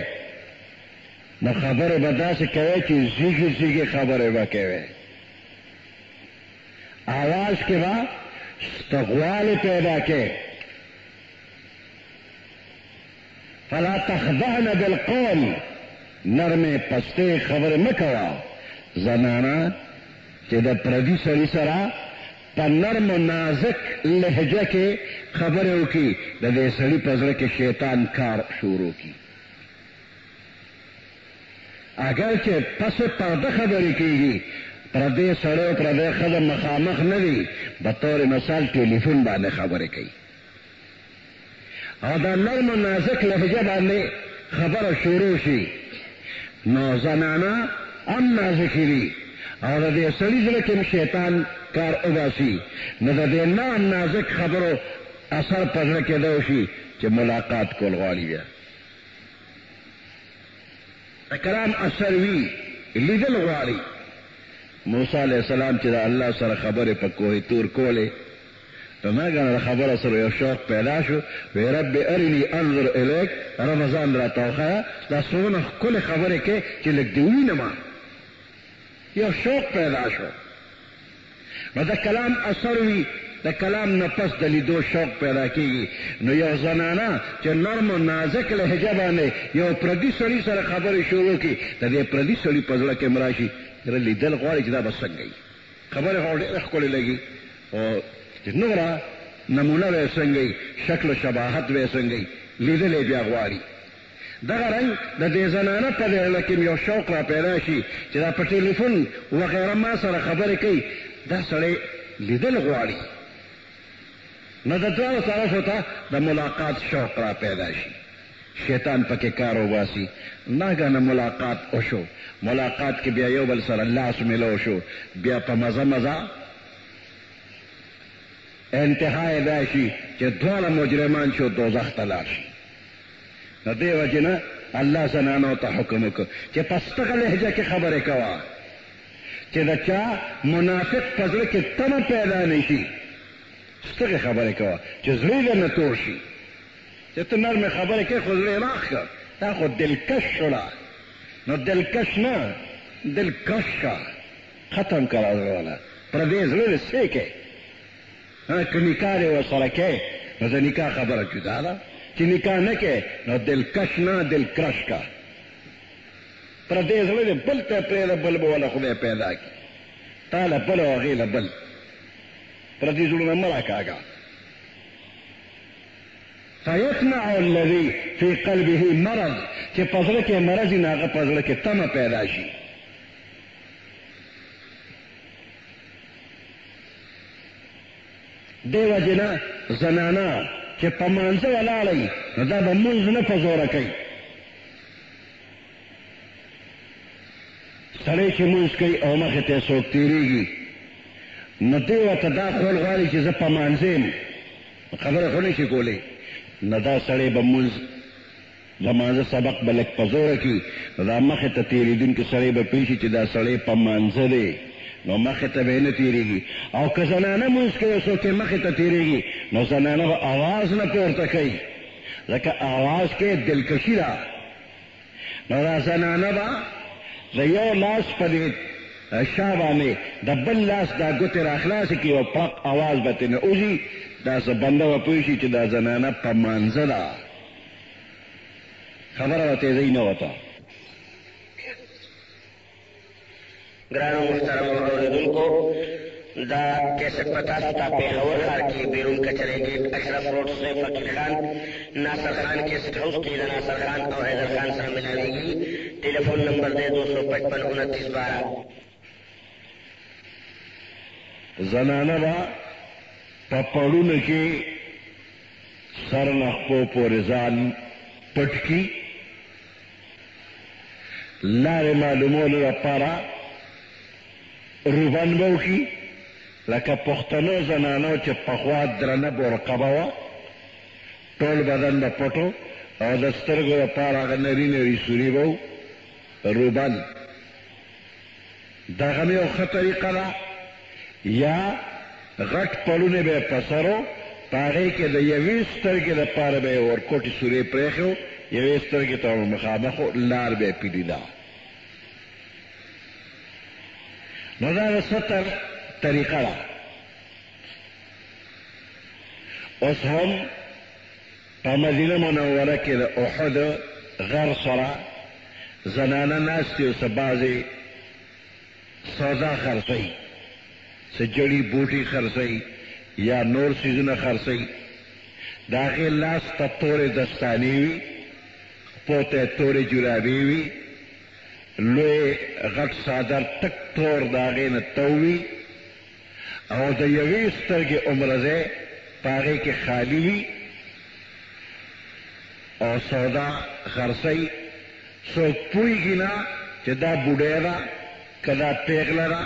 نو خبرې به داسې کوې چې زیږې زیږې خبرې به کوې. آواز کې به استغوال پیدا کې. فلا تخضعن بالقول نرمې پستې خبرې مه کوه. زنانه چې د پردي سړي سره په نرم و نازک لهجه کې خبرې وکړي د دې سړي په زړه کې شیطان کار شروع کړي. اگر چې پس پرده خبرې کېږي پردې سړی او پردې ښځه مخامخ نه دي، بطور مثال ټلیفون باندې خبرې کوي او دا نرم و نازک لهجه باندې خبره شروع شي، نو زنانه هم نازکې دي او د دې سړي زړه کې شیطان کار وباسي، نو د دې نرم نازک خبرو اثر په زړه کېدی شي چې ملاقات کول غواړي. بیا د کلام اثر وي لیدل غواړي. موسی علیہ السلام چې د الله سره خبرې په کوه تور کولې، نو ناګهانه خبره سره یو شوق پیدا شو، وی رب ارنی انظر الیک، رمضان راته وښیه. دا څومره ښکلې خبرې کې چې لږ دې ووینم، یو شوق پیدا شو. نو د کلام اثر وي، د کلام نه پس د لیدو شوق پیدا کېږي. نو یو زنانه چې نرم و نازک لهجه باندې یو پردي سړي سره خبرې شروع کړي، د دې پردي سړي په زړه کې مراشي لیدل غواړي چې دا به څنګه وي. خبرې خو ډېره ښکلې لګي او چې نوره نمونه به یې څنګه وي، شکل و شباهت به یې څنګه وي، لیدل یې بیا غواړي. دغه رنګ د دې زنانه په زړه کې یو شوق را پیدا شي چې دا په ټلیفون وغیره ما سره خبرې کوي، دا سړی لیدل غواړي. نو د دواړو طرفو ته د ملاقات شوق را پیدا شي، شیطان پکې کار وباسي. ناګهانه ملاقات وشو، ملاقات کې بیا یو بل سره لاس ملو شو، بیا په مزه مزه انتها یې دا شي چې دواړه مجرمان شو دوزخ ته لاړ شي. نو دې وجې نه الله زنانو ته حکم وکړ چې په ستغه لهجه کې خبرې کوه چې د چا منافق په زړه کې تمه پیدا نه شي. ستغه خبرې کوه چې زړه یې نه تور شي، چې ته نرمې خبرې کوې خو زړه یې راخ کړه، دا خو دلکش شوله. نو دلکش نه، دلکش کا ختم کړه زړه والا، پردې زړه دې سیکې. که نکاح دې ورسره کوې نو د نکاح خبره جدا ده، چې نکاح نه کوې نو دلکش نه دلکرش کا. پردې زړه دې بل ته پرېږده، بل به والا خدای پیدا کړي، تا له بل او هغې له بل. پردې زړونه مه راکاږه. فیطمع الذي فی قلبه مرض، چې په زړه کې مرض وي نو هغه په زړه کې تمه پیدا شي. دې وجې نه زنانه چې په مانځه ولاړئ نو دا به مونځ نه په زوره کوي. سړی چې مونځ کوي او مخې ته څوک تېرېږي نو دی ورته دا خول غواړي چې زه په مانځه یم، خبره خو نه شي کولی. نو دا سړی به مونځ د مانځه سبق به لږ په زوره کړي، نو دا مخې ته تېرېدونکي سړی به پوه شي چې دا سړی په مانځه دی، نو مخې ته به یې نه تېرېږي. او که زنانه مونځ کوي څوک یې مخې ته تېرېږي نو زنانه به اواز نه پورته کوي، ځکه اواز کې دلکشي ده. نو دا زنانه به د یو لاس په دې شا باندې د بل لاس دا ګوتې را خلاصې کړي او پړق اواز به ترې نه وځي، دا څه بنده به پوه شي چې دا زنانه په مانځه ده. خبره به تیزۍ نه وته. ګرانو محترمو اورېدونکو، دا کیسټ په تاسو ته پېښور ښار کې بیرون کچرې ګېټ اشرف روډ سے فقیر خان ناصر خان کیسټ هاؤس کې د ناصر خان او حیدر خان سره ملاویږي. ټلیفون نمبر دی 255 29 12. زنانه به په پړونو کې سر نه خپو پورې ځان پټ کړي، لارې معلومولو لپاره روبن به وکړي، لکه پښتنو زنانو چې پخوا درنه برقبه وه، ټول بدن به پټو او د سترګو لپاره هغه نري نري سوري به روبن. دغه هم یو ښه طریقه ده. یا غټ پړونه به یې په سرو، په هغې کې د یوې سترګې لپاره به یې ورکوټې سورې پرېښو، یوې سترګې ته مخامخ لار به یې پیډېده. نو دا د ستر طریقه ده. اوس هم په مدینه منوره کې د احد غر سره زنانه ناستې او څه بعضې سودا خرڅوي. سجڑی بوٹی خرسئی یا نور سیزونه خرسئی داغه لاس ته تورې دستانی وي پوته تورې جرابې وي لوی غټ صادر تک تور داغه نه تووي او د یوې سترګې عمرزه پاغه کې خالی وي او سودا خرسئی څوک پوهیږي نه چې دا بوډۍ ده که دا پیغله ده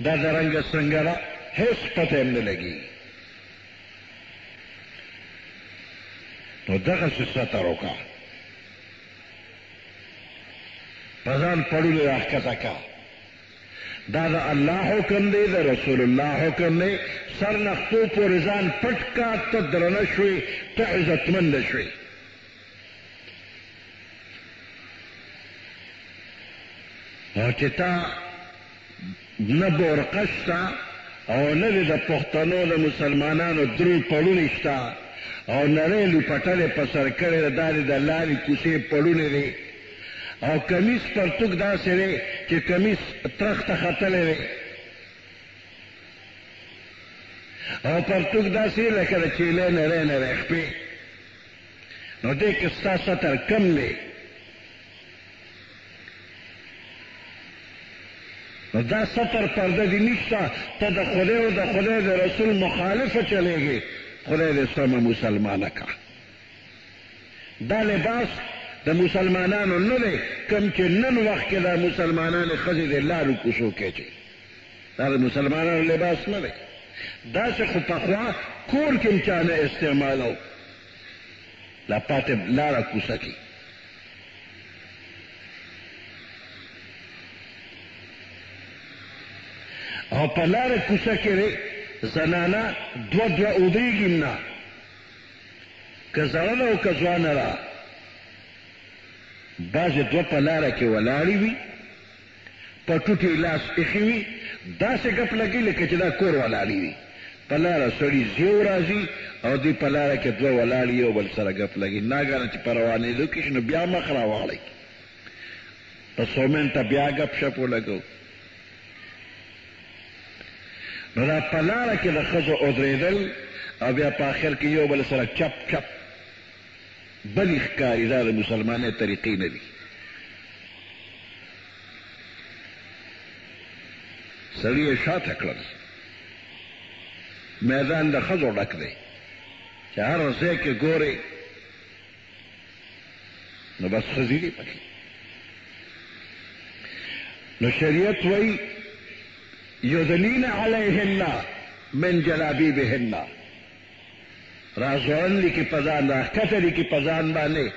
دا د رنګه څنګه ده هیڅ پته هم نه لګي نو دغسې ستر وکړه په ځان پړولې راښکته کړه دا د الله حکم دی د رسول الله حکم دی سر نختو پورې ځان پټ کا ته درنه شوې ته عزتمنده شوې او چې تا نه بورقه شته او نه د پښتنو د مسلمانانو درې پړونې شته او نړۍ لوپټلې په سر کړې ده دا د لارې کوڅې پړونې دی او کمیس پرتوک داسې دی چې کمیس ترخته ختلی دی او پرتوک داسې لکه د چیلې نری نری خپې نو دې کې ستا ستر کم دی نو دا ستر پرده دی نشته ته د خدای او د خدای د رسول مخالفه چلیږي خدای دې سمه مسلمانه کا دا لباس د مسلمانانو نه دی کوم چې نن وخت کې د مسلمانانو ښځې د لارو کوڅو کې چې دا د مسلمانانو لباس نه دی داسې خو پخوا کور کې هم چا نه استعمالو لا پاتې لاره کوڅه کې او په لاره کوڅه کې زنانه دوه دوه اودرېږي نه که زړه ده او که ځوانه ده بعضې دوه په لاره کې ولاړې وي په ټوټې لاس ایښې وي داسې ګپ لګي لکه چې دا کور ولاړې وي په لاره سړي زیو راځي او دوی په لاره کې دوه ولاړې یو بل سره ګپ لګي ناګانه چې په روانېدو کې شي نو بیا مخ راواړئ په څو منټه بیا ګپ شپ ولګو نو دا په لاره کې د ښځو ودرېدل او بیا په آخر کې یو بل سره چپ چپ بلې ښکاري دا د مسلمانۍ طریقې نه دي سړي یې شاته کړل میدان د ښځو ډک دی چې هر ځای کې ګورې نو بس ښځې دي پکې نو شریعت وایي یدنین علیهن من جلابیبهن رازوان لیکي په ځان راښکته لیکي په ځان باندې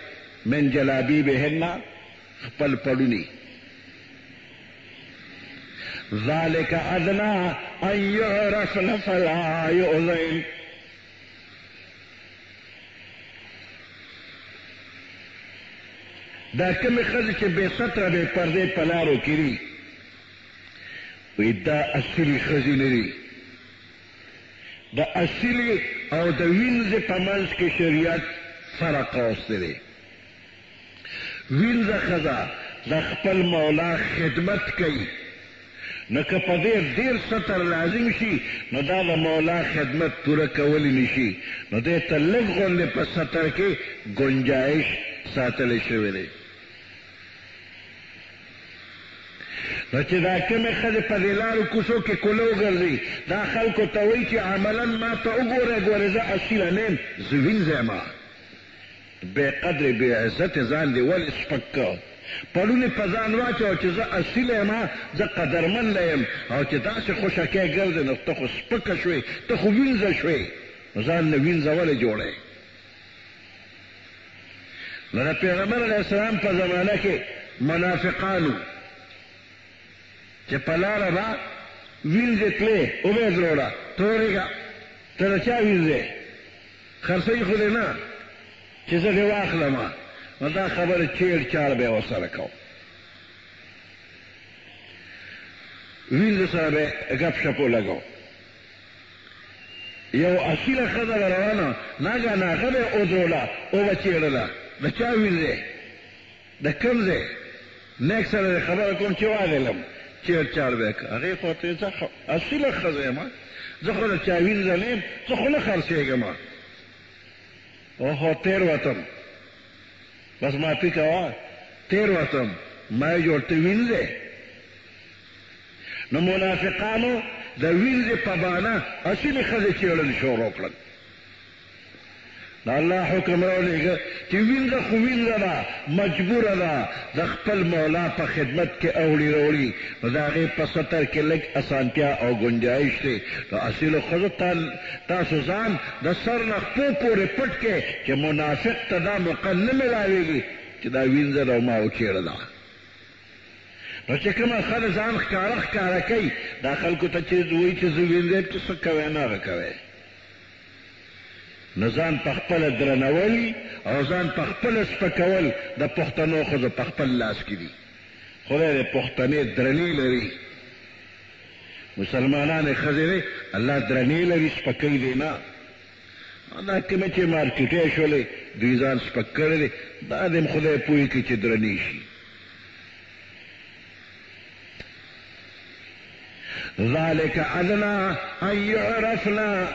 من جلابیبهن خپل پړوني ذلک ادنا ان یعرفن فلا یؤذین دا کومې ښځې چې بې ستره بې پردې په لارو کې دي وی دا اصلي ښځې نه دي د اصلي او د وینځې په منځ کې شریعت فرق راوستی دی وینځه ښځه د خپل مولا خدمت کوي نو که په ډېر ستر لازم شي نو دا د مولا خدمت پوره کولی نشي نو دې ته لږ غوندې په ستر کې ګنجایش ساتلی شوی دی نو چې دا کومې ښځې په دې لارو کوڅو کې کولو ګرځي دا خلکو ته وایي چې عملا ما ته وګورئ ګورې زه اصیله نه یم زه وینځی یم بې قدرې بې عزتې ځان دې ولې سپک کړ پړونې په ځان واچوه چې زه اصیله یم زه قدرمنده یم او چې داسې خوشکۍ ګرځې نو ته خو سپکه شوې ته خو وینځه شوې نو ځان نه وینځه ولې جوړی نو د پیغمبر علیه السلام په زمانه کې منافقانو چې په لاره به وینځې تلې وبې دروړه ته ورېږه ته د چا وینځې خرڅوي خو دې نه چې زه دې واخلمه نو دا خبره چیړ چاړ به یې ورسره کوم وینځو سره به یې ګپ شپ ولګو یو اصیله ښځه به روانه ناګانه هغه به یې ودروله وبه چیړله د چا وینځې د کوم ځای نیک سره خبره کوم چې واغلم چیر چار بیک هغه خو ته ځه اصله خزه ما زه خو له چاوین زلیم زه خو نه خرڅېږم او خو تیر وتم بس ما پی کوا تیر وتم ما جوړ ته وینځې نو منافقانو د وینځې په بانه اصلي ښځې چېړل شروع کړل د الله حکم راولېږه چې وینځه خو وینځه ده مجبوره ده د خپل مولا په خدمت کې اوړي راوړي نو د هغې په سطر کې لږ اسانتیا او ګنجایش دی نو اصلو ښځو تاسو ځان د سر نه خپو پورې پټ کې چې منافق ته دا موقع نه میلاوېږي چې دا وینځه ده او ما وچېړه ده نو چې کومه ښځه ځان ښکاره کوي دا خلکو ته چې وایي چې زه وینځم چې څه کوی نه هغه کوی نو ځان په خپله درنول او ځان په خپله سپکول د پښتنو ښځو په خپل لاس کې دي خدای د پښتنې درنې لري مسلمانانې ښځې دی الله درنې لري سپکۍ دی نه دا کومې چې مارکیټې شولې دوی ځان سپک کړی دی دا دې خدای پوهې کړي چې درنې شي ذلك ادنى ان يعرفنا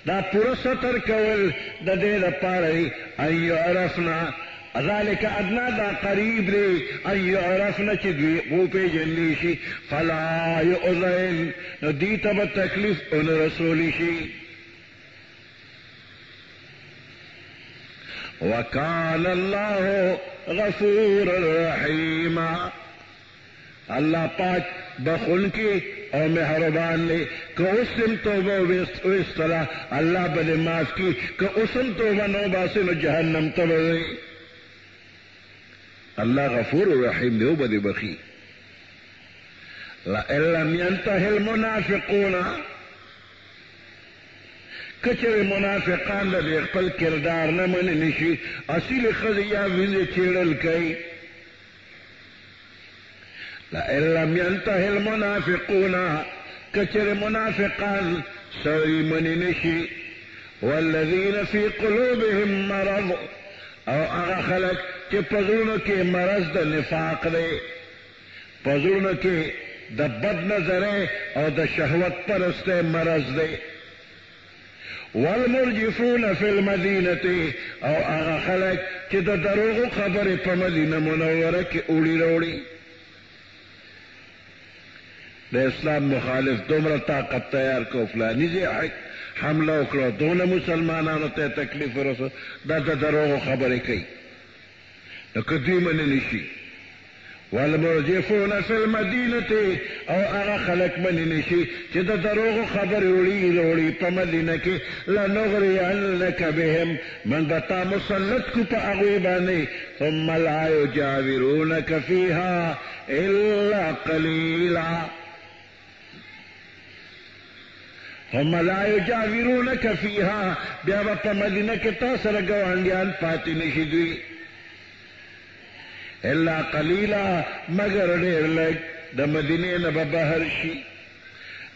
دا پورا سطر کول د دې لپاره ان يعرفنا ذلك ادنى دا قریب دی ان يعرفنا چې دوی وپېژندلی شي فلا يؤذين نو دې ته به تکلیف اون رسولی شي وكان الله غفورا رحيما الله پاک بخون کی او مہربان نے کہ اسم توبہ وستلا اللہ بلے معاف کی کہ اسم توبہ نو باسن جہنم تبرے اللہ غفور رحیم دے بدے بخی لئن لم ينتهي المنافقون کچر منافقان دے خپل کردار نہ من نشی اصیل خزیا ویلے چیڑل کئی لئن لم ينتهي المنافقون كثر منافقان سوي من نشي والذين في قلوبهم مرض او اغخلق چې پزړونو کې مرض د نفاق دی پزړونو کې د بد نظره او د شهوت پرسته مرض دی والمرجفون في المدينه او اغخلق چې د دروغ خبره په مدینه منوره کې اوړي وروړي د اسلام مخالف دومره طاقت تیار کو فلانی زی حمله وکړو دونه مسلمانانو ته تکلیف ورسو دا د دروغو خبرې کوي نو که دوی منلی شي والمرجفون فی المدینة او هغه خلک منلی شي چې د دروغو خبرې وړي په مدینه کې لنغرینک بهم من به تا مسلط کو په هغوی باندې ثم لا یجاورونک فیها الا قلیلا هم لا یجاورونک فیها بیا به په مدینه کې تا سره ګاونډیان پاتې نشي دوی الا قلیلا مگر ډېر لږ د مدینې نه به بهر شي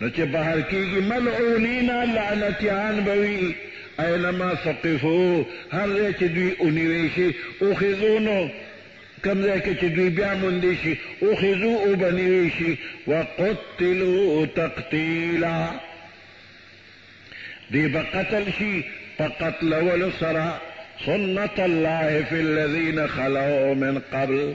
نو چې بهر کېږي ملعونینا لعنتیان به وي اینما ثقفو هر ځای چې دوی ونیوی شي اخذونو کم ځای کې چې دوی بیا موندې شي اخذو وبنیوی شي وقتلوا تقتیلا دی بقتل شي فقتل ولسرا سنت الله في الذين خلوا من قبل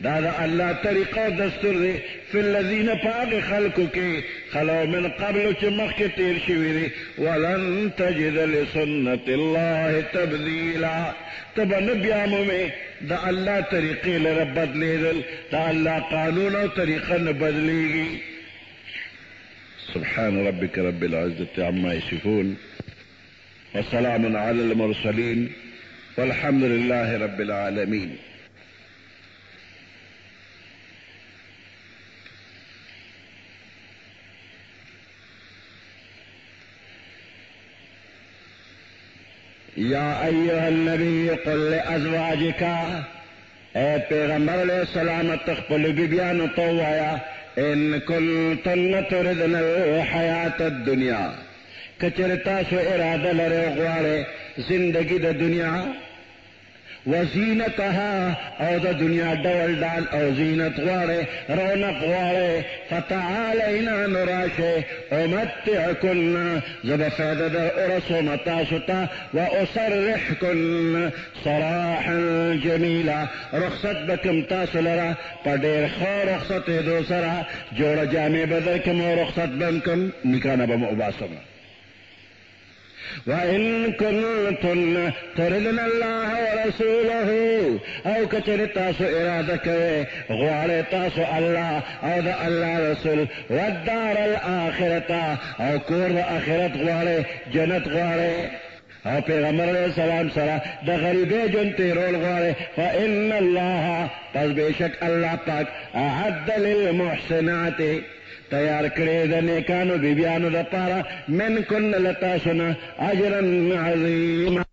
دا الله طریقہ دستور دی فی الذین پاک خلقو کې خلوا من قبل چې مخکې تیر شوي دي ولن تجد لسنت الله تبدیلا تبه نه بیا مومې د الله طریقې لره بدلېدل د الله قانون او طریقه نه بدلېږي سبحان ربك رب العزة عما يصفون وسلام على المرسلين والحمد لله رب العالمين يا أيها النبي قل لأزواجك اے پیغمبر علیہ السلام تخپل بیبیانو طوایا ان كنتن تردن الحیات الدنیا کچر تاسو اراده لرے غواره زندگی د دنیا وزینتها او د دنیا ډول ډال او زینت غواړي رونق غواړي فتعالینا نراشه امتعکن زب فیده در ارسوم تاسو تا و اسرحکن سراحا جمیلا رخصت بکم تاسو لرا پا دیر خوا رخصت دو سرا جوڑا جامع بدر کم و رخصت بمکم نکانا بم اباسم وَإِن كُنتُنَّ تُرِدْنَ اللَّهَ وَرَسُولَهُ او کچر تاسو اراده کوي غواړي تاسو الله او د الله رسول والدار الاخرته او کور د اخرت غواړي جنت غواړي او پیغمبر علیہ السلام سره د غریبې جون تیرول غواړي فإن الله پس بشک الله پاک اعد للمحسنات تیار کړی د نیکانو بیبیانو د پاره من کن لتاسنا اجرا عظیما